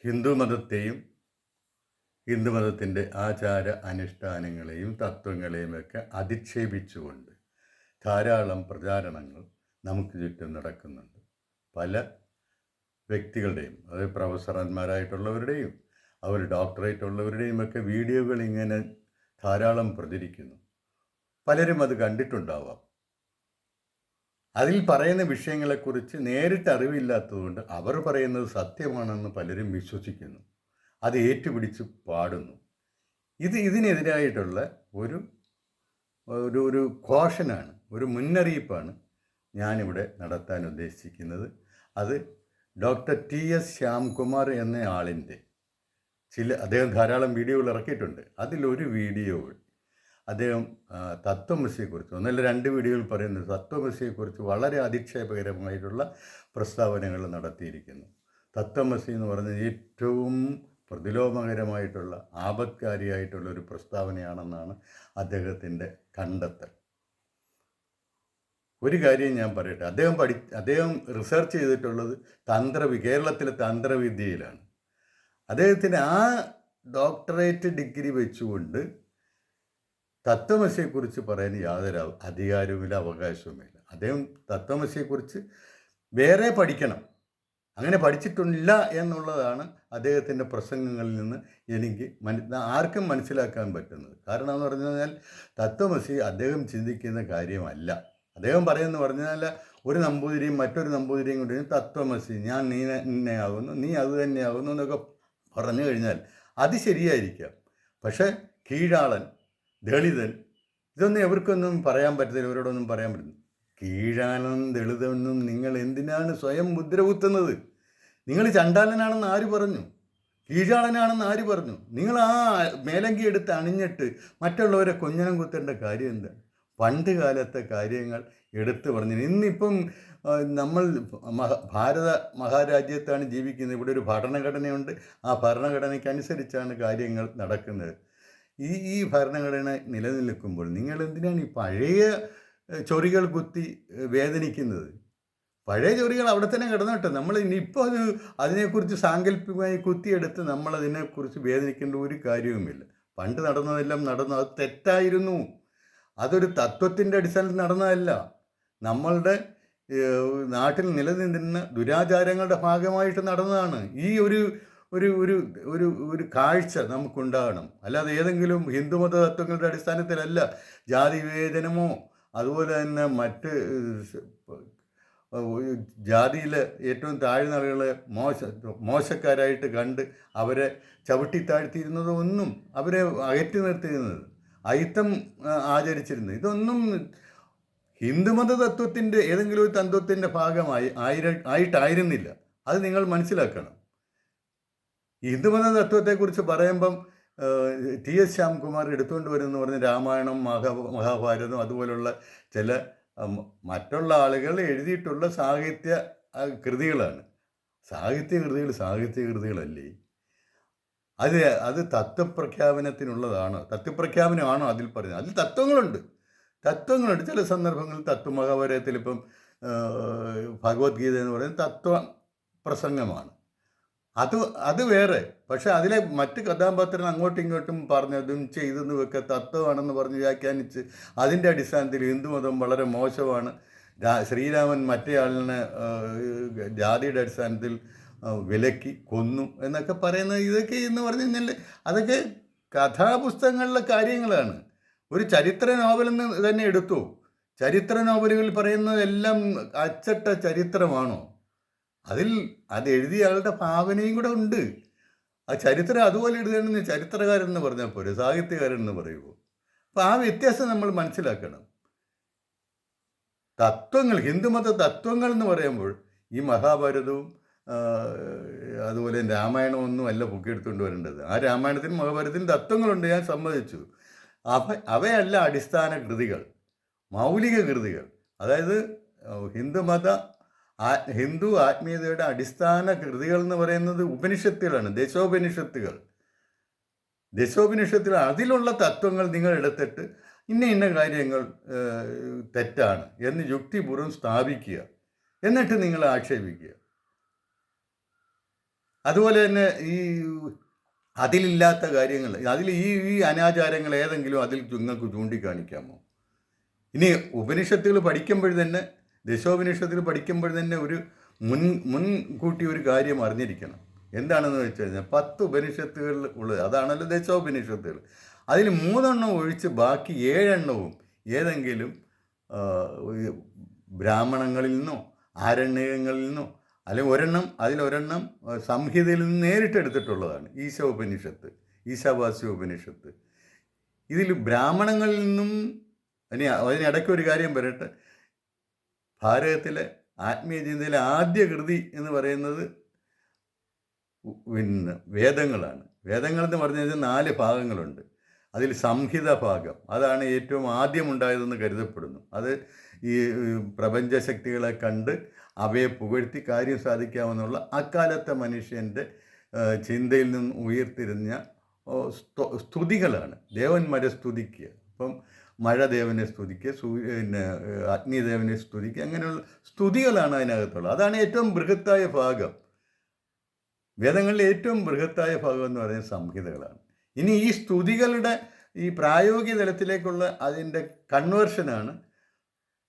ഹിന്ദുമതത്തെയും ഹിന്ദുമതത്തിൻ്റെ ആചാര അനുഷ്ഠാനങ്ങളെയും തത്വങ്ങളെയുമൊക്കെ അധിക്ഷേപിച്ചുകൊണ്ട് ധാരാളം പ്രചാരണങ്ങൾ നമുക്ക് ചുറ്റും നടക്കുന്നുണ്ട്. പല വ്യക്തികളുടെയും, അതായത് പ്രൊഫസർമാരായിട്ടുള്ളവരുടെയും ഡോക്ടറേറ്റ് ഉള്ളവരുടെയും ഒക്കെ വീഡിയോകൾ ഇങ്ങനെ ധാരാളം പ്രചരിക്കുന്നു. പലരും അത് കണ്ടിട്ടുണ്ടാവാം. അതിൽ പറയുന്ന വിഷയങ്ങളെക്കുറിച്ച് നേരിട്ട് അറിവില്ലാത്തതുകൊണ്ട് അവർ പറയുന്നത് സത്യമാണെന്ന് പലരും വിശ്വസിക്കുന്നു. അത് ഏറ്റുപിടിച്ച് പാടുന്നു. ഇതിനെതിരായിട്ടുള്ള ഒരു ഒരു ഒരു കോഷനാണ്, ഒരു മുന്നറിയിപ്പാണ് ഞാനിവിടെ നടത്താൻ ഉദ്ദേശിക്കുന്നത്. അത് ഡോക്ടർ TS ശ്യാംകുമാർ എന്ന ആളിൻ്റെ അദ്ദേഹം ധാരാളം വീഡിയോകൾ ഇറക്കിയിട്ടുണ്ട്. അതിലൊരു വീഡിയോ അദ്ദേഹം തത്വമസിയെക്കുറിച്ച്, ഒന്നല്ല രണ്ട് വീഡിയോയിൽ പറയുന്നത് തത്വമസിയെക്കുറിച്ച് വളരെ അധിക്ഷേപകരമായിട്ടുള്ള പ്രസ്താവനകൾ നടത്തിയിരിക്കുന്നു. തത്വമസി എന്ന് പറഞ്ഞാൽ ഏറ്റവും പ്രതിലോമകരമായിട്ടുള്ള ആപത്കാരിയായിട്ടുള്ള ഒരു പ്രസ്താവനയാണെന്നാണ് അദ്ദേഹത്തിൻ്റെ കണ്ടെത്തൽ. ഒരു കാര്യം ഞാൻ പറയട്ടെ, അദ്ദേഹം റിസർച്ച് ചെയ്തിട്ടുള്ളത് കേരളത്തിലെ തന്ത്രവിദ്യയിലാണ്. അദ്ദേഹത്തിന് ആ ഡോക്ടറേറ്റ് ഡിഗ്രി വെച്ചുകൊണ്ട് തത്വമസിയെക്കുറിച്ച് പറയാൻ യാതൊരു അധികാരവുമില്ല, അവകാശവുമില്ല. അദ്ദേഹം തത്വമസിയെക്കുറിച്ച് വേറെ പഠിക്കണം, അങ്ങനെ പഠിച്ചിട്ടില്ല എന്നുള്ളതാണ് അദ്ദേഹത്തിൻ്റെ പ്രസംഗങ്ങളിൽ നിന്ന് എനിക്ക് ആർക്കും മനസ്സിലാക്കാൻ പറ്റുന്നത്. കാരണം എന്ന് പറഞ്ഞു കഴിഞ്ഞാൽ തത്വമസി അദ്ദേഹം ചിന്തിക്കുന്ന കാര്യമല്ല. അദ്ദേഹം പറയുമെന്ന് പറഞ്ഞാൽ ഒരു നമ്പൂതിരിയും മറ്റൊരു നമ്പൂതിരിയും കൊണ്ട് തത്വമസി, ഞാൻ നീ തന്നെയാകുന്നു, നീ അത് തന്നെയാകുന്നു എന്നൊക്കെ പറഞ്ഞു കഴിഞ്ഞാൽ അത് ശരിയായിരിക്കാം. പക്ഷേ കീഴാളൻ, ദളിതൻ, ഇതൊന്നും എവർക്കൊന്നും പറയാൻ പറ്റത്തില്ല, ഇവരോടൊന്നും പറയാൻ പറ്റുന്നു. കീഴാളൻ ദളിതനും നിങ്ങൾ എന്തിനാണ് സ്വയം മുദ്ര കുത്തുന്നത്? നിങ്ങൾ ചണ്ടാലനാണെന്ന് ആര് പറഞ്ഞു? കീഴാളനാണെന്ന് ആര് പറഞ്ഞു? നിങ്ങൾ ആ മേലങ്കി എടുത്ത് അണിഞ്ഞിട്ട് മറ്റുള്ളവരെ കൊഞ്ഞനം കുത്തേണ്ട കാര്യം എന്താ? പണ്ട് കാലത്തെ കാര്യങ്ങൾ എടുത്തു പറഞ്ഞു. ഇന്നിപ്പം നമ്മൾ ഭാരത മഹാരാജ്യത്താണ് ജീവിക്കുന്നത്. ഇവിടെ ഒരു ഭരണഘടനയുണ്ട്. ആ ഭരണഘടനയ്ക്കനുസരിച്ചാണ് കാര്യങ്ങൾ നടക്കുന്നത്. ഈ ഭരണഘടന നിലനിൽക്കുമ്പോൾ നിങ്ങൾ എന്തിനാണ് ഈ പഴയ ചൊറികൾ കുത്തി വേദനിക്കുന്നത്? പഴയ ചൊറികൾ അവിടെ തന്നെ കിടന്നോട്ടെ. നമ്മൾ ഇനിയിപ്പോൾ അതിനെക്കുറിച്ച് സാങ്കല്പികമായി കുത്തിയെടുത്ത് നമ്മളതിനെക്കുറിച്ച് വേദനിക്കേണ്ട ഒരു കാര്യവുമില്ല. പണ്ട് നടന്നതെല്ലാം നടന്നു, അത് തെറ്റായിരുന്നു. അതൊരു തത്വത്തിൻ്റെ അടിസ്ഥാനത്തിൽ നടന്നതല്ല. നമ്മളുടെ നാട്ടിൽ നിലനിന്നിരുന്ന ദുരാചാരങ്ങളുടെ ഭാഗമായിട്ട് നടന്നതാണ്. ഈ ഒരു ഒരു ഒരു ഒരു ഒരു കാഴ്ച നമുക്കുണ്ടാകണം. അല്ലാതെ ഏതെങ്കിലും ഹിന്ദുമത തത്വങ്ങളുടെ അടിസ്ഥാനത്തിലല്ല. ജാതി വിവേചനമോ അതുപോലെ തന്നെ മറ്റ് ജാതിയിലെ ഏറ്റവും താഴ്ന്ന ആളുകളെ മോശക്കാരായിട്ട് കണ്ട് അവരെ ചവിട്ടിത്താഴ്ത്തിയിരുന്നതോ ഒന്നും, അവരെ അകറ്റി നിർത്തിയിരുന്നത്, അയിത്തം ആചരിച്ചിരുന്നത്, ഇതൊന്നും ഹിന്ദുമത തത്വത്തിൻ്റെ ഏതെങ്കിലും ഒരു തത്വത്തിൻ്റെ ഭാഗമായി ആയിട്ടായിരുന്നില്ല. അത് നിങ്ങൾ മനസ്സിലാക്കണം. ഹിന്ദുമത തത്വത്തെക്കുറിച്ച് പറയുമ്പം TS ശ്യാംകുമാർ എടുത്തുകൊണ്ട് വരുമെന്ന് പറഞ്ഞ് രാമായണം, മഹാഭാരതം അതുപോലുള്ള ചില മറ്റുള്ള ആളുകൾ എഴുതിയിട്ടുള്ള സാഹിത്യ കൃതികളാണ്. സാഹിത്യകൃതികളല്ലേ? അത് തത്വപ്രഖ്യാപനത്തിനുള്ളതാണോ? തത്വപ്രഖ്യാപനമാണോ അതിൽ പറയുന്നത്? അതിൽ തത്വങ്ങളുണ്ട്. ചില സന്ദർഭങ്ങളിൽ മഹാഭാരതത്തിൽ ഇപ്പം ഭഗവത്ഗീത എന്ന് പറയുന്നത് തത്വ പ്രസംഗമാണ്. അത് വേറെ. പക്ഷെ അതിലെ മറ്റ് കഥാപാത്രങ്ങൾ അങ്ങോട്ടും ഇങ്ങോട്ടും പറഞ്ഞതും ചെയ്തതുമൊക്കെ തത്വമാണെന്ന് പറഞ്ഞ് വ്യാഖ്യാനിച്ച് അതിൻ്റെ അടിസ്ഥാനത്തിൽ ഹിന്ദുമതം വളരെ മോശമാണ്, ശ്രീരാമൻ മറ്റേയാളിനെ ജാതിയുടെ അടിസ്ഥാനത്തിൽ വിലക്കി കൊന്നു എന്നൊക്കെ പറയുന്നത്, ഇതൊക്കെ എന്ന് പറഞ്ഞു കഴിഞ്ഞാൽ അതൊക്കെ കഥാപുസ്തകങ്ങളിലെ കാര്യങ്ങളാണ്. ഒരു ചരിത്ര നോവലെന്ന് തന്നെ എടുത്തു. ചരിത്ര നോവലുകളിൽ പറയുന്നതെല്ലാം അച്ചട്ട ചരിത്രമാണോ? അത് എഴുതിയ ആളുടെ ഭാവനയും കൂടെ ഉണ്ട്. ആ ചരിത്രം അതുപോലെ എഴുതണമെന്ന് ചരിത്രകാരൻ എന്ന് പറഞ്ഞാൽ പോരെ, സാഹിത്യകാരൻ എന്ന് പറയുമ്പോൾ. അപ്പോൾ ആ വ്യത്യാസം നമ്മൾ മനസ്സിലാക്കണം. തത്വങ്ങൾ, ഹിന്ദുമത തത്വങ്ങൾ എന്ന് പറയുമ്പോൾ ഈ മഹാഭാരതവും അതുപോലെ രാമായണവും ഒന്നും അല്ല പൊക്കിയെടുത്തുകൊണ്ട് വരേണ്ടത്. ആ രാമായണത്തിനും മഹാഭാരതത്തിനും തത്വങ്ങളുണ്ട്, ഞാൻ സമ്മതിച്ചു. അവയല്ല അടിസ്ഥാന കൃതികൾ, മൗലിക കൃതികൾ. അതായത് ഹിന്ദു ആത്മീയതയുടെ അടിസ്ഥാന കൃതികൾ എന്ന് പറയുന്നത് ഉപനിഷത്തുകളാണ്, ദശോപനിഷത്തുകൾ. അതിലുള്ള തത്വങ്ങൾ നിങ്ങൾ എടുത്തിട്ട് ഇന്ന കാര്യങ്ങൾ തെറ്റാണ് എന്ന് യുക്തിപൂർവ്വം സ്ഥാപിക്കുക, എന്നിട്ട് നിങ്ങൾ ആക്ഷേപിക്കുക. അതുപോലെ തന്നെ ഈ അതിലില്ലാത്ത കാര്യങ്ങൾ, അതിൽ ഈ അനാചാരങ്ങൾ ഏതെങ്കിലും അതിൽ നിങ്ങൾക്ക് ചൂണ്ടിക്കാണിക്കാമോ? ഇനി ഉപനിഷത്തുകൾ പഠിക്കുമ്പോൾ തന്നെ, ദശോപനിഷത്തുകൾ പഠിക്കുമ്പോൾ തന്നെ ഒരു മുൻകൂട്ടി ഒരു കാര്യം അറിഞ്ഞിരിക്കണം. എന്താണെന്ന് വെച്ച് കഴിഞ്ഞാൽ 10 ഉപനിഷത്തുകൾ ഉള്ളത്, അതാണല്ലോ ദശോപനിഷത്തുകൾ. അതിൽ 3 ഒഴിച്ച് ബാക്കി 7 ഏതെങ്കിലും ബ്രാഹ്മണങ്ങളിൽ നിന്നോ ആരണ്യകങ്ങളിൽ നിന്നോ, അല്ലെങ്കിൽ അതിലൊരെണ്ണം സംഹിതയിൽ നിന്ന് നേരിട്ടെടുത്തിട്ടുള്ളതാണ്. ഈശോപനിഷത്ത്, ഈശാവാസ്യ ഉപനിഷത്ത്. ഇതിൽ ബ്രാഹ്മണങ്ങളിൽ നിന്നും അതിനിടയ്ക്ക് ഒരു കാര്യം പറയട്ടെ. ഭാരതത്തിലെ ആത്മീയ ചിന്തയിലെ ആദ്യ കൃതി എന്ന് പറയുന്നത് പിന്നെ വേദങ്ങളാണ്. വേദങ്ങൾ എന്ന് പറഞ്ഞു കഴിഞ്ഞാൽ 4 ഭാഗങ്ങളുണ്ട്. അതിൽ സംഹിത ഭാഗം, അതാണ് ഏറ്റവും ആദ്യം ഉണ്ടായതെന്ന് കരുതപ്പെടുന്നു. അത് ഈ പ്രപഞ്ചശക്തികളെ കണ്ട് അവയെ പുകഴ്ത്തി കാര്യം സാധിക്കാമെന്നുള്ള അക്കാലത്തെ മനുഷ്യൻ്റെ ചിന്തയിൽ നിന്ന് ഉയർത്തിരിഞ്ഞ സ്തുതികളാണ്. ദേവന്മാരെ സ്തുതിക്കുക. അപ്പം മഴദേവനെ സ്തുതിക്കുക, പിന്നെ അഗ്നിദേവനെ സ്തുതിക്കുക, അങ്ങനെയുള്ള സ്തുതികളാണ് അതിനകത്തുള്ളത്. അതാണ് ഏറ്റവും ബൃഹത്തായ ഭാഗം. വേദങ്ങളിലെ ഏറ്റവും ബൃഹത്തായ ഭാഗം എന്ന് പറയുന്നത് സംഹിതകളാണ്. ഇനി ഈ സ്തുതികളുടെ ഈ പ്രായോഗിക തലത്തിലേക്കുള്ള അതിൻ്റെ കൺവേർഷനാണ്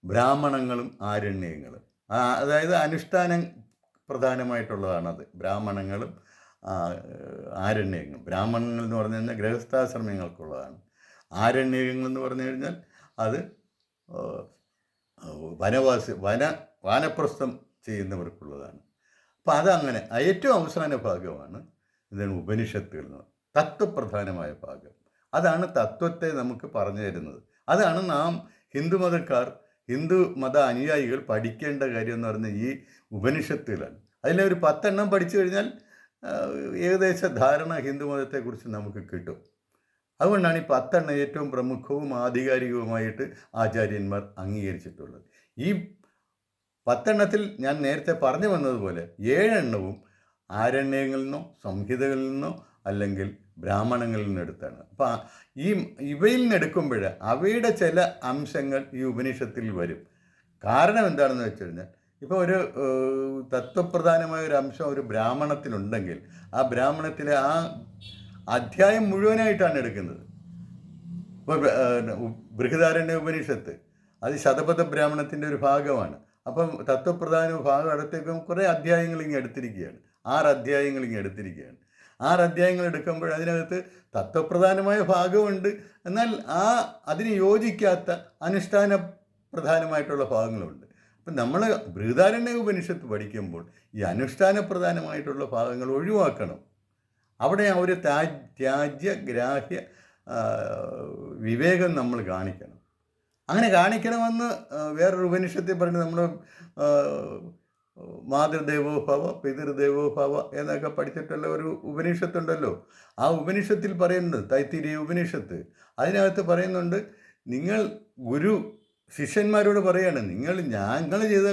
ബ്രാഹ്മണങ്ങളും ആരണ്യങ്ങളും. അതായത് അനുഷ്ഠാനം പ്രധാനമായിട്ടുള്ളതാണത്. ബ്രാഹ്മണങ്ങളും ആരണ്യങ്ങളും. ബ്രാഹ്മണങ്ങൾ എന്ന് പറഞ്ഞു കഴിഞ്ഞാൽ ഗൃഹസ്ഥാശ്രമങ്ങൾക്കുള്ളതാണ്. ആരണ്യകങ്ങൾ എന്ന് പറഞ്ഞു കഴിഞ്ഞാൽ അത് വാനപ്രസ്ഥം ചെയ്യുന്നവർക്കുള്ളതാണ്. അപ്പം അതങ്ങനെ ഏറ്റവും അവസാന ഭാഗമാണ് എന്താണ് ഉപനിഷത്തുകൾ എന്ന്, തത്വപ്രധാനമായ ഭാഗം. അതാണ് തത്വത്തെ നമുക്ക് പറഞ്ഞു തരുന്നത്. അതാണ് നാം ഹിന്ദു മത അനുയായികൾ പഠിക്കേണ്ട കാര്യം എന്ന് പറഞ്ഞാൽ ഈ ഉപനിഷത്തുകളാണ്. അതിലെ ഒരു 10 പഠിച്ചു കഴിഞ്ഞാൽ ഏകദേശ ധാരണ ഹിന്ദുമതത്തെക്കുറിച്ച് നമുക്ക് കിട്ടും. അതുകൊണ്ടാണ് ഈ 10 ഏറ്റവും പ്രമുഖവും ആധികാരികവുമായിട്ട് ആചാര്യന്മാർ അംഗീകരിച്ചിട്ടുള്ളത്. ഈ 10 ഞാൻ നേരത്തെ പറഞ്ഞു വന്നതുപോലെ 7 ആരണ്യങ്ങളിൽ നിന്നോ സംഹിതകളിൽ നിന്നോ അല്ലെങ്കിൽ ബ്രാഹ്മണങ്ങളിൽ നിന്ന് എടുത്താണ്. അപ്പം ഇവയിൽ നിന്ന് എടുക്കുമ്പോൾ അവയുടെ ചില അംശങ്ങൾ ഈ ഉപനിഷത്തിൽ വരും. കാരണം എന്താണെന്ന് വെച്ച് കഴിഞ്ഞാൽ, ഇപ്പോൾ ഒരു തത്വപ്രധാനമായ ഒരു അംശം ഒരു ബ്രാഹ്മണത്തിലുണ്ടെങ്കിൽ ആ ബ്രാഹ്മണത്തിലെ ആ അധ്യായം മുഴുവനായിട്ടാണ് എടുക്കുന്നത്. ഇപ്പോൾ ബൃഹദാരണ്യ ഉപനിഷത്ത് അത് ശതപഥ ബ്രാഹ്മണത്തിൻ്റെ ഒരു ഭാഗമാണ്. അപ്പം തത്വപ്രധാന ഭാഗം അടുത്തേക്കും കുറേ അധ്യായങ്ങൾ ഇങ്ങനെ എടുത്തിരിക്കുകയാണ്. 6 അധ്യായങ്ങൾ ഇങ്ങനെ എടുത്തിരിക്കുകയാണ്. 6 അധ്യായങ്ങൾ എടുക്കുമ്പോൾ അതിനകത്ത് തത്വപ്രധാനമായ ഭാഗമുണ്ട്, എന്നാൽ അതിന് യോജിക്കാത്ത അനുഷ്ഠാന പ്രധാനമായിട്ടുള്ള ഭാഗങ്ങളുണ്ട്. അപ്പം നമ്മൾ ബൃഹദാരണ്യ ഉപനിഷത്ത് പഠിക്കുമ്പോൾ ഈ അനുഷ്ഠാന പ്രധാനമായിട്ടുള്ള ഭാഗങ്ങൾ ഒഴിവാക്കണം. അവിടെ ആ ഒരു ത്യാജ്യഗ്രാഹ്യ വിവേകം നമ്മൾ കാണിക്കണം. അങ്ങനെ കാണിക്കണമെന്ന് വേറൊരു ഉപനിഷത്തിൽ പറഞ്ഞ് നമ്മൾ മാതൃദേവോ ഭവ പിതൃദേവോ ഭവ എന്നൊക്കെ പഠിച്ചിട്ടുള്ള ഒരു ഉപനിഷത്തുണ്ടല്ലോ. ആ ഉപനിഷത്തിൽ പറയുന്നുണ്ട്, തൈത്തിരീയ ഉപനിഷത്ത്, അതിനകത്ത് പറയുന്നുണ്ട്, നിങ്ങൾ ഗുരു ശിഷ്യന്മാരോട് പറയാണ്, ഞങ്ങൾ ചെയ്ത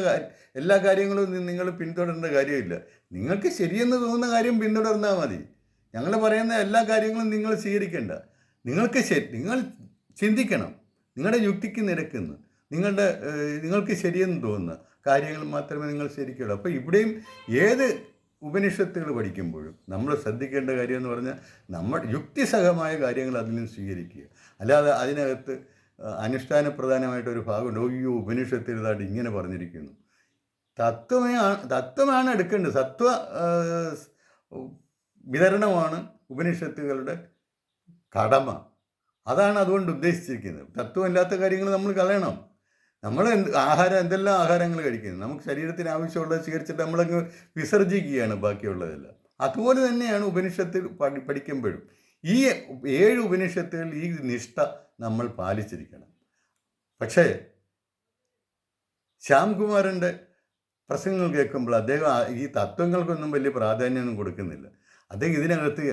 എല്ലാ കാര്യങ്ങളും നിങ്ങൾ പിന്തുടരേണ്ട കാര്യമില്ല. നിങ്ങൾക്ക് ശരിയെന്ന് തോന്നുന്ന കാര്യം പിന്തുടർന്നാൽ മതി. ഞങ്ങൾ പറയുന്ന എല്ലാ കാര്യങ്ങളും നിങ്ങൾ സ്വീകരിക്കേണ്ട. നിങ്ങൾ ചിന്തിക്കണം. നിങ്ങളുടെ യുക്തിക്ക് നിരക്കുന്നു, നിങ്ങൾക്ക് ശരിയെന്ന് തോന്നുന്ന കാര്യങ്ങൾ മാത്രമേ നിങ്ങൾ ശരിക്കുള്ളൂ. അപ്പോൾ ഇവിടെയും ഏത് ഉപനിഷത്തുകൾ പഠിക്കുമ്പോഴും നമ്മൾ ശ്രദ്ധിക്കേണ്ട കാര്യം എന്ന് പറഞ്ഞാൽ നമ്മൾ യുക്തിസഹമായ കാര്യങ്ങൾ അതിൽ നിന്ന് സ്വീകരിക്കുക. അല്ലാതെ അതിനകത്ത് അനുഷ്ഠാന പ്രധാനമായിട്ടൊരു ഭാഗമുണ്ട്, അയ്യോ ഉപനിഷത്തിൽ ഇതാണ്ട് ഇങ്ങനെ പറഞ്ഞിരിക്കുന്നു. തത്വമാണ് എടുക്കേണ്ടത്. വിതരണമാണ് ഉപനിഷത്തുകളുടെ കടമ. അതാണ് അതുകൊണ്ട് ഉദ്ദേശിച്ചിരിക്കുന്നത്. തത്വമില്ലാത്ത കാര്യങ്ങൾ നമ്മൾ കളയണം. നമ്മൾ എന്തെല്ലാം ആഹാരങ്ങൾ കഴിക്കുന്നു, നമുക്ക് ശരീരത്തിന് ആവശ്യമുള്ളത് സ്വീകരിച്ചിട്ട് നമ്മളങ്ങ് വിസർജിക്കുകയാണ് ബാക്കിയുള്ളതെല്ലാം. അതുപോലെ തന്നെയാണ് ഉപനിഷത്തിൽ പഠിക്കുമ്പോഴും ഈ 7 ഉപനിഷത്തുകൾ ഈ നിഷ്ഠ നമ്മൾ പാലിച്ചിരിക്കണം. പക്ഷേ ശ്യാംകുമാറിൻ്റെ പ്രസംഗങ്ങൾ കേൾക്കുമ്പോൾ അദ്ദേഹം ഈ തത്വങ്ങൾക്കൊന്നും വലിയ പ്രാധാന്യമൊന്നും കൊടുക്കുന്നില്ല. അദ്ദേഹം ഇതിനകത്ത്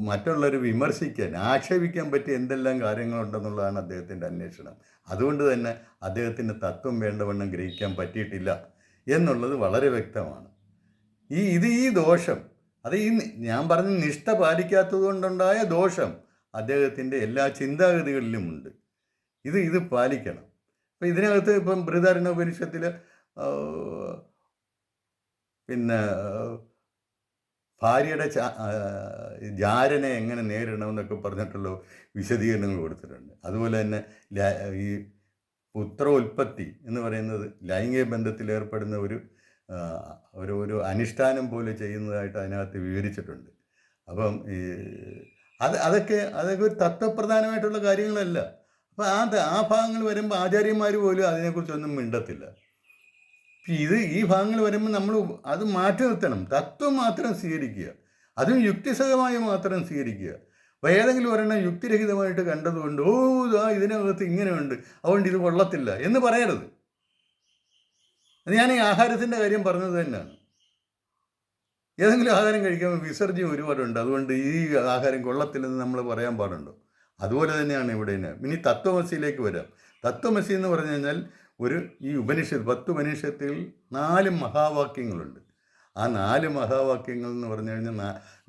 മറ്റുള്ളവർ വിമർശിക്കാൻ, ആക്ഷേപിക്കാൻ പറ്റിയ എന്തെല്ലാം കാര്യങ്ങളുണ്ടെന്നുള്ളതാണ് അദ്ദേഹത്തിൻ്റെ അന്വേഷണം. അതുകൊണ്ട് തന്നെ അദ്ദേഹത്തിന് തത്വം വേണ്ടവണ്ണം ഗ്രഹിക്കാൻ പറ്റിയിട്ടില്ല എന്നുള്ളത് വളരെ വ്യക്തമാണ്. ഈ ദോഷം, അത് ഞാൻ പറഞ്ഞ നിഷ്ഠ പാലിക്കാത്തത് കൊണ്ടുണ്ടായ ദോഷം അദ്ദേഹത്തിൻ്റെ എല്ലാ ചിന്താഗതികളിലുമുണ്ട്. ഇത് പാലിക്കണം. അപ്പം ഇതിനകത്ത് ഇപ്പം ബൃഹദാരണ്യ ഉപനിഷത്തിൽ പിന്നെ ഭാര്യയുടെ ജാരനെ എങ്ങനെ നേരിടണമെന്നൊക്കെ പറഞ്ഞിട്ടുള്ള വിശദീകരണങ്ങൾ കൊടുത്തിട്ടുണ്ട്. അതുപോലെ തന്നെ ഈ പുത്രോൽപത്തി എന്ന് പറയുന്നത് ലൈംഗിക ബന്ധത്തിൽ ഏർപ്പെടുന്ന ഒരു ഒരു ഒരു അനുഷ്ഠാനം പോലെ ചെയ്യുന്നതായിട്ട് അതിനകത്ത് വിവരിച്ചിട്ടുണ്ട്. അപ്പം അതൊക്കെ ഒരു തത്വപ്രധാനമായിട്ടുള്ള കാര്യങ്ങളല്ല. അപ്പോൾ ആ ഭാഗങ്ങൾ വരുമ്പോൾ ആചാര്യന്മാർ പോലും അതിനെക്കുറിച്ചൊന്നും മിണ്ടത്തില്ല. ഈ ഭാഗങ്ങൾ വരുമ്പോൾ നമ്മൾ അത് മാറ്റി നിർത്തണം. തത്വം മാത്രം സ്വീകരിക്കുക, അതും യുക്തിസഹമായി മാത്രം സ്വീകരിക്കുക. അപ്പോൾ ഏതെങ്കിലും ഒരെണ്ണം യുക്തിരഹിതമായിട്ട് കണ്ടതുകൊണ്ട് ഇതിനകത്ത് ഇങ്ങനെയുണ്ട്, അതുകൊണ്ട് ഇത് കൊള്ളത്തില്ല എന്ന് പറയരുത്. ഞാൻ ഈ ആഹാരത്തിൻ്റെ കാര്യം പറഞ്ഞത് തന്നെയാണ്. ഏതെങ്കിലും ആഹാരം കഴിക്കുമ്പോൾ വിസർജ്യം ഒരുപാടുണ്ട്, അതുകൊണ്ട് ഈ ആഹാരം കൊള്ളത്തില്ലെന്ന് നമ്മൾ പറയാൻ പാടുണ്ടോ? അതുപോലെ തന്നെയാണ് ഇവിടെ. ഇനി തത്വമസിയിലേക്ക് വരാം. തത്വമസി എന്ന് പറഞ്ഞു കഴിഞ്ഞാൽ ഈ ഉപനിഷത്ത് 10 ഉപനിഷത്തുകൾ 4 മഹാവാക്യങ്ങളുണ്ട്. ആ 4 മഹാവാക്യങ്ങൾ എന്ന് പറഞ്ഞു കഴിഞ്ഞാൽ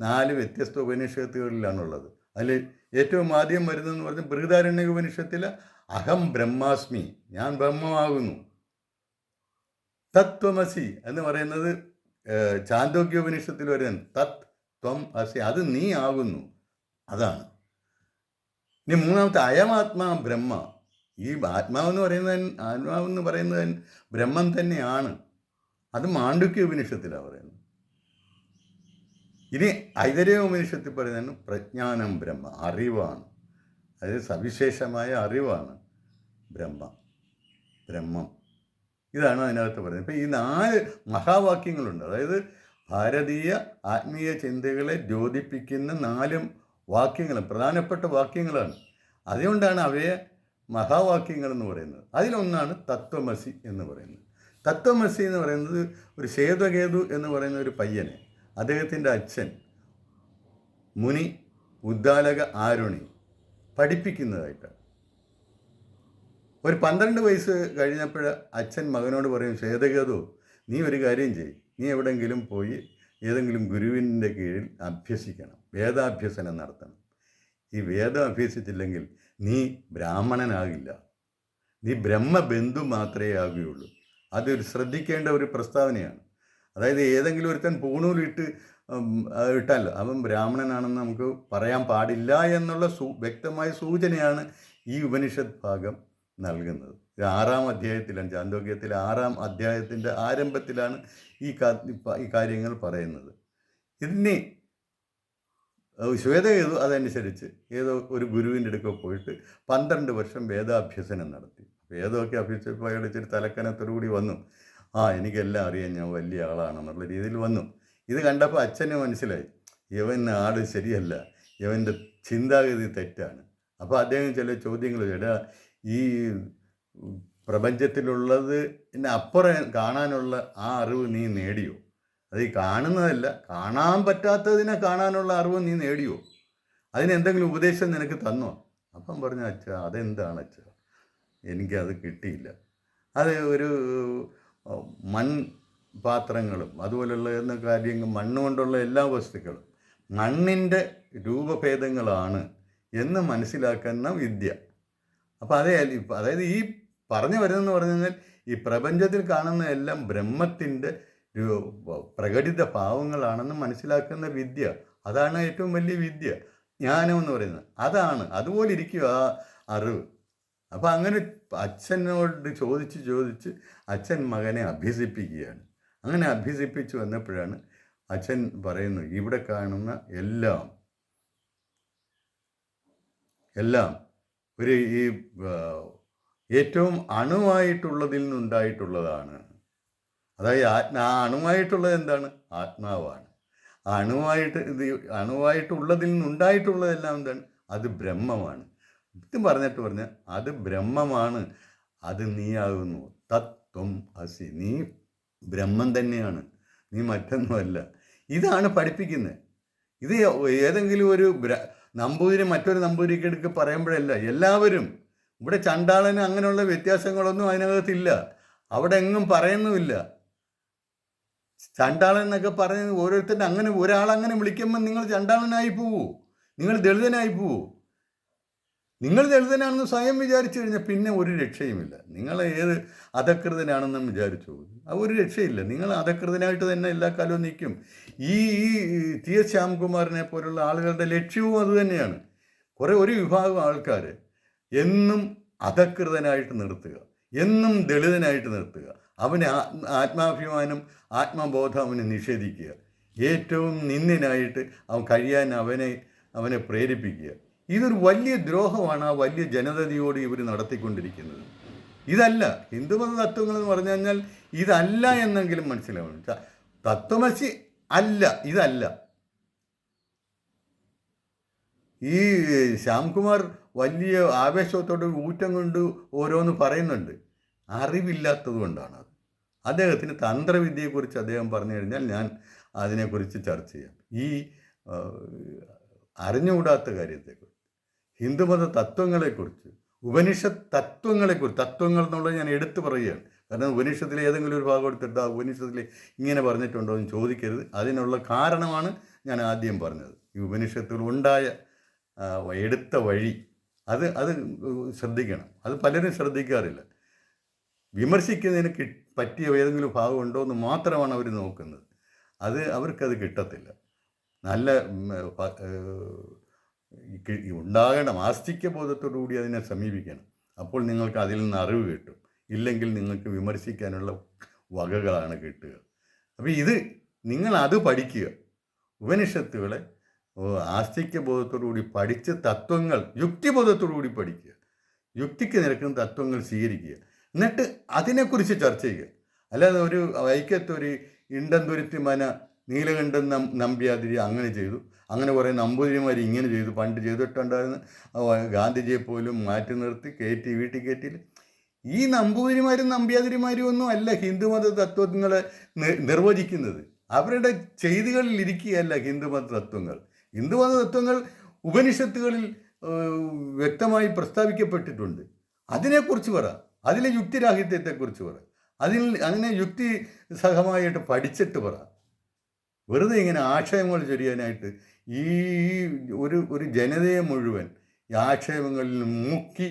4 വ്യത്യസ്ത ഉപനിഷത്തുകളിലാണുള്ളത്. അതിൽ ഏറ്റവും ആദ്യം വരുന്നതെന്ന് പറഞ്ഞാൽ ബൃഹദാരണ്യക ഉപനിഷത്തിൽ അഹം ബ്രഹ്മാസ്മി, ഞാൻ ബ്രഹ്മമാകുന്നു. തത്വമസി എന്ന് പറയുന്നത് ചാന്തോക്യ ഉപനിഷത്തിൽ വരുന്നത് തത് ത്വം അസി, അത് നീ ആകുന്നു, അതാണ്. ഇനി മൂന്നാമത്തെ അയമാത്മാ ബ്രഹ്മ, ഈ ആത്മാവെന്ന് പറയുന്നത് ബ്രഹ്മം തന്നെയാണ്. അത് മാണ്ഡുക്യ ഉപനിഷത്തിലാണ് പറയുന്നത്. ഇനി ഐതരേയ ഉപനിഷത്തിൽ പറയുന്നത് പ്രജ്ഞാനം ബ്രഹ്മ, അറിവാണ്. അതായത് സവിശേഷമായ അറിവാണ് ബ്രഹ്മം. ഇതാണ് അതിനകത്ത് പറയുന്നത്. ഇപ്പം ഈ 4 മഹാവാക്യങ്ങളുണ്ട്. അതായത് ഭാരതീയ ആത്മീയ ചിന്തകളെ ദ്യോതിപ്പിക്കുന്ന 4 വാക്യങ്ങളും പ്രധാനപ്പെട്ട വാക്യങ്ങളാണ്. അതുകൊണ്ടാണ് അവയെ മഹാവാക്യങ്ങൾ എന്ന് പറയുന്നത്. അതിലൊന്നാണ് തത്വമസി എന്ന് പറയുന്നത്. തത്വമസി എന്ന് പറയുന്നത് ഒരു ശ്വേതകേതു എന്ന് പറയുന്ന ഒരു പയ്യനെ അദ്ദേഹത്തിൻ്റെ അച്ഛൻ മുനി ഉദ്ദാലക ആരുണി പഠിപ്പിക്കുന്നതായിട്ടാണ്. ഒരു 12 വയസ്സ് കഴിഞ്ഞപ്പോൾ അച്ഛൻ മകനോട് പറയും, ശ്വേതകേതു, നീ ഒരു കാര്യം ചെയ്യ്, നീ എവിടെയെങ്കിലും പോയി ഏതെങ്കിലും ഗുരുവിൻ്റെ കീഴിൽ അഭ്യസിക്കണം, വേദാഭ്യസനം നടത്തണം. ഈ വേദം അഭ്യസിച്ചില്ലെങ്കിൽ നീ ബ്രാഹ്മണനാകില്ല, നീ ബ്രഹ്മബന്ധു മാത്രമേ ആകുകയുള്ളൂ. അതൊരു ശ്രദ്ധിക്കേണ്ട ഒരു പ്രസ്താവനയാണ്. അതായത് ഏതെങ്കിലും ഒരുത്തൻ പൂണൂലിട്ട് ഇട്ടാൽ അവൻ ബ്രാഹ്മണനാണെന്ന് നമുക്ക് പറയാൻ പാടില്ല എന്നുള്ള വ്യക്തമായ സൂചനയാണ് ഈ ഉപനിഷത്ത് ഭാഗം നൽകുന്നത്. 6-ാം അധ്യായത്തിലാണ്, ചാന്തോക്യത്തിലെ 6-ാം അധ്യായത്തിൻ്റെ ആരംഭത്തിലാണ് ഈ കാര്യങ്ങൾ പറയുന്നത്. ഇതിനെ ശ്വേതകേതു അതനുസരിച്ച് ഏതോ ഒരു ഗുരുവിൻ്റെ അടുക്ക പോയിട്ട് 12 വർഷം വേദാഭ്യസനം നടത്തി. വേദമൊക്കെ അഭ്യസിച്ചപ്പോൾ അയാൾ ഇച്ചിരി തലക്കനത്തോടുകൂടി വന്നു. എനിക്കെല്ലാം അറിയാം, ഞാൻ വലിയ ആളാണെന്നുള്ള രീതിയിൽ വന്നു. ഇത് കണ്ടപ്പോൾ അച്ഛന് മനസ്സിലായി, ഇവൻ ആട് ശരിയല്ല, ഇവൻ്റെ ചിന്താഗതി തെറ്റാണ്. അപ്പോൾ അദ്ദേഹം ചില ചോദ്യങ്ങൾ, ഈ പ്രപഞ്ചത്തിലുള്ളത് അപ്പുറം കാണാനുള്ള ആ അറിവ് നീ നേടിയോ? അത് ഈ കാണുന്നതല്ല, കാണാൻ പറ്റാത്തതിനെ കാണാനുള്ള അറിവ് നീ നേടിയോ? അതിനെന്തെങ്കിലും ഉപദേശം നിനക്ക് തന്നോ? അപ്പം പറഞ്ഞു, അച്ഛാ അതെന്താണ് അച്ഛാ, എനിക്കത് കിട്ടിയില്ല. അത് ഒരു മൺപാത്രങ്ങളും അതുപോലുള്ള കാര്യങ്ങൾ, മണ്ണുകൊണ്ടുള്ള എല്ലാ വസ്തുക്കളും മണ്ണിൻ്റെ രൂപഭേദങ്ങളാണ് എന്ന് മനസ്സിലാക്കുന്ന വിദ്യ. അപ്പോൾ അതായത് ഈ പറഞ്ഞു വരുന്നതെന്ന് പറഞ്ഞു കഴിഞ്ഞാൽ ഈ പ്രപഞ്ചത്തിൽ കാണുന്ന എല്ലാം ബ്രഹ്മത്തിൻ്റെ പ്രകടിത ഭാവങ്ങളാണെന്ന് മനസ്സിലാക്കുന്ന വിദ്യ. അതാണ് ഏറ്റവും വലിയ വിദ്യ, ജ്ഞാനം എന്ന് പറയുന്നത്. അതുപോലെ ഇരിക്കും ആ അറിവ്. അപ്പോൾ അങ്ങനെ അച്ഛനോട് ചോദിച്ച് അച്ഛൻ മകനെ അഭ്യസിപ്പിക്കുകയാണ്. അങ്ങനെ അഭ്യസിപ്പിച്ച് വന്നപ്പോഴാണ് അച്ഛൻ പറയുന്നു, ഇവിടെ കാണുന്ന എല്ലാം ഈ ഏറ്റവും അണുവായിട്ടുള്ളതിൽ നിന്നുണ്ടായിട്ടുള്ളതാണ്. അതായത് ആ അണുവായിട്ടുള്ളത് എന്താണ്? ആത്മാവാണ്. അണുവായിട്ടുള്ളതിൽ നിന്നുണ്ടായിട്ടുള്ളതെല്ലാം എന്താണ്? അത് ബ്രഹ്മമാണ്. ഇത് പറഞ്ഞ അത് ബ്രഹ്മമാണ്, അത് നീയാകുന്നു. തത്വം അസി, നീ ബ്രഹ്മം തന്നെയാണ്, നീ മറ്റൊന്നുമല്ല. ഇതാണ് പഠിപ്പിക്കുന്നത്. ഇത് ഏതെങ്കിലും ഒരു നമ്പൂതിരി മറ്റൊരു നമ്പൂതിരിക്കെടുക്ക് പറയുമ്പോഴല്ല, എല്ലാവരും. ഇവിടെ ചണ്ടാളന് അങ്ങനെയുള്ള വ്യത്യാസങ്ങളൊന്നും അതിനകത്തില്ല, അവിടെ എങ്ങും പറയുന്നുമില്ല. ചണ്ടാളൻ എന്നൊക്കെ പറയുന്നത് ഓരോരുത്തരുടെ അങ്ങനെ ഒരാളങ്ങനെ വിളിക്കുമ്പോൾ നിങ്ങൾ ചണ്ടാളനായി പോവൂ, നിങ്ങൾ ദളിതനായി പോവൂ. നിങ്ങൾ ദളിതനാണെന്ന് സ്വയം വിചാരിച്ചു കഴിഞ്ഞാൽ പിന്നെ ഒരു രക്ഷയുമില്ല. നിങ്ങൾ ഏത് അധകൃതനാണെന്നും വിചാരിച്ചു ആ ഒരു രക്ഷയില്ല. നിങ്ങൾ അധകൃതനായിട്ട് തന്നെ എല്ലാ കാലവും നിൽക്കും. ഈ ഈ ടി എസ് ശ്യാംകുമാറിനെ പോലുള്ള ആളുകളുടെ ലക്ഷ്യവും അതുതന്നെയാണ്. ഒരു വിഭാഗം ആൾക്കാർ എന്നും അധകൃതനായിട്ട് നിർത്തുക, എന്നും ദളിതനായിട്ട് നിർത്തുക, അവന് ആത്മാഭിമാനം ആത്മബോധം അവന് നിഷേധിക്കുക, ഏറ്റവും നിന്ദ്യനായിട്ട് അവൻ കഴിയാൻ അവനെ പ്രേരിപ്പിക്കുക. ഇതൊരു വലിയ ദ്രോഹമാണ് ആ വലിയ ജനതയോട് ഇവർ നടത്തിക്കൊണ്ടിരിക്കുന്നത്. ഇതല്ല ഹിന്ദുമത തത്വങ്ങൾ എന്ന് പറഞ്ഞു കഴിഞ്ഞാൽ ഇതല്ല എന്നെങ്കിലും മനസ്സിലാവണം. തത്വമസി അല്ല, ഇതല്ല. ഈ ശ്യാംകുമാർ വലിയ ആവേശത്തോട് ഊറ്റം കൊണ്ട് ഓരോന്ന് പറയുന്നുണ്ട്. അറിവില്ലാത്തത് കൊണ്ടാണ് അത്. അദ്ദേഹത്തിന് തന്ത്രവിദ്യയെക്കുറിച്ച് അദ്ദേഹം പറഞ്ഞു കഴിഞ്ഞാൽ ഞാൻ അതിനെക്കുറിച്ച് ചർച്ച ചെയ്യാം. ഈ അറിഞ്ഞുകൂടാത്ത കാര്യത്തെക്കുറിച്ച്, ഹിന്ദുമത തത്വങ്ങളെക്കുറിച്ച്, ഉപനിഷത്ത് തത്വങ്ങളെക്കുറിച്ച്, തത്വങ്ങൾ എന്നുള്ളത് ഞാൻ എടുത്തു പറയുകയാണ്. കാരണം ഉപനിഷത്തിലെ ഏതെങ്കിലും ഒരു ഭാഗം എടുത്തിട്ട് ആ ഉപനിഷത്തിൽ ഇങ്ങനെ പറഞ്ഞിട്ടുണ്ടോ എന്ന് ചോദിക്കരുത്. അതിനുള്ള കാരണമാണ് ഞാൻ ആദ്യം പറഞ്ഞത്. ഈ ഉപനിഷത്തുകൾ ഉണ്ടായ എടുത്ത വഴി അത് ശ്രദ്ധിക്കണം. അത് പലരും ശ്രദ്ധിക്കാറില്ല. വിമർശിക്കുന്നതിന് പറ്റിയ ഏതെങ്കിലും ഭാഗമുണ്ടോ എന്ന് മാത്രമാണ് അവർ നോക്കുന്നത്. അവർക്കത് കിട്ടത്തില്ല. നല്ല ഉണ്ടാകണം, ആസ്തിക്യബോധത്തോടുകൂടി അതിനെ സമീപിക്കണം. അപ്പോൾ നിങ്ങൾക്ക് അതിൽ നിന്ന് അറിവ് കിട്ടും. ഇല്ലെങ്കിൽ നിങ്ങൾക്ക് വിമർശിക്കാനുള്ള വകകളാണ് കിട്ടുക. അപ്പോൾ നിങ്ങൾ അത് പഠിക്കുക. ഉപനിഷത്തുകളെ ആസ്തിക്യബോധത്തോടുകൂടി പഠിച്ച് തത്വങ്ങൾ യുക്തിബോധത്തോടുകൂടി പഠിക്കുക. യുക്തിക്ക് നിരക്കുന്ന തത്വങ്ങൾ സ്വീകരിക്കുക. എന്നിട്ട് അതിനെക്കുറിച്ച് ചർച്ച ചെയ്യുക. അല്ലാതെ ഒരു വൈക്കത്തൊരു ഇണ്ടന്തുരുത്തി മന നീലകണ്ഠൻ നമ്പ്യാതിരി അങ്ങനെ ചെയ്തു, അങ്ങനെ കുറേ നമ്പൂതിരിമാർ ഇങ്ങനെ ചെയ്തു, പണ്ട് ചെയ്തിട്ടുണ്ടായിരുന്ന ഗാന്ധിജിയെ പോലും മാറ്റി നിർത്തി വീട്ടിൽ കയറ്റിയില്ല. ഈ നമ്പൂതിരിമാരും നമ്പ്യാതിരിമാരും ഒന്നും അല്ല ഹിന്ദുമത തത്വങ്ങളെ നിർവചിക്കുന്നത്. അവരുടെ ചെയ്തികളിൽ ഇരിക്കുകയല്ല ഹിന്ദുമത തത്വങ്ങൾ. ഹിന്ദുമത തത്വങ്ങൾ ഉപനിഷത്തുകളിൽ വ്യക്തമായി പ്രസ്താവിക്കപ്പെട്ടിട്ടുണ്ട്. അതിനെക്കുറിച്ച് പറ, അതിലെ യുക്തിരാഹിത്യത്തെക്കുറിച്ച് പറ, അതിനെ യുക്തി സഹമായിട്ട് പഠിച്ചിട്ട് പറ. വെറുതെ ഇങ്ങനെ ആക്ഷേപങ്ങൾ ചൊരിയാനായിട്ട് ഈ ഒരു ജനതയെ മുഴുവൻ ഈ ആക്ഷേപങ്ങളിൽ മുക്കി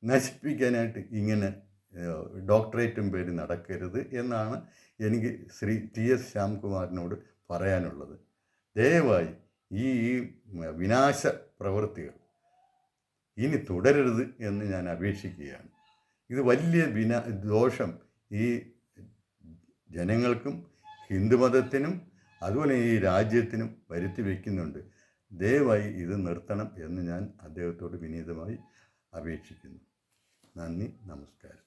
നശിപ്പിക്കാനായിട്ട് ഇങ്ങനെ ഡോക്ടറേറ്റും പേര് നടക്കരുത് എന്നാണ് എനിക്ക് ശ്രീ ടി എസ് ശ്യാംകുമാറിനോട് പറയാനുള്ളത്. ദയവായി ഈ വിനാശ പ്രവൃത്തികൾ ഇനി തുടരരുത് എന്ന് ഞാൻ അപേക്ഷിക്കുകയാണ്. ഇത് വലിയ ദോഷം ഈ ജനങ്ങൾക്കും ഹിന്ദുമതത്തിനും അതുപോലെ ഈ രാജ്യത്തിനും വരുത്തി വയ്ക്കുന്നുണ്ട്. ദയവായി ഇത് നിർത്തണം എന്ന് ഞാൻ അദ്ദേഹത്തോട് വിനീതമായി അപേക്ഷിക്കുന്നു. നന്ദി, നമസ്കാരം.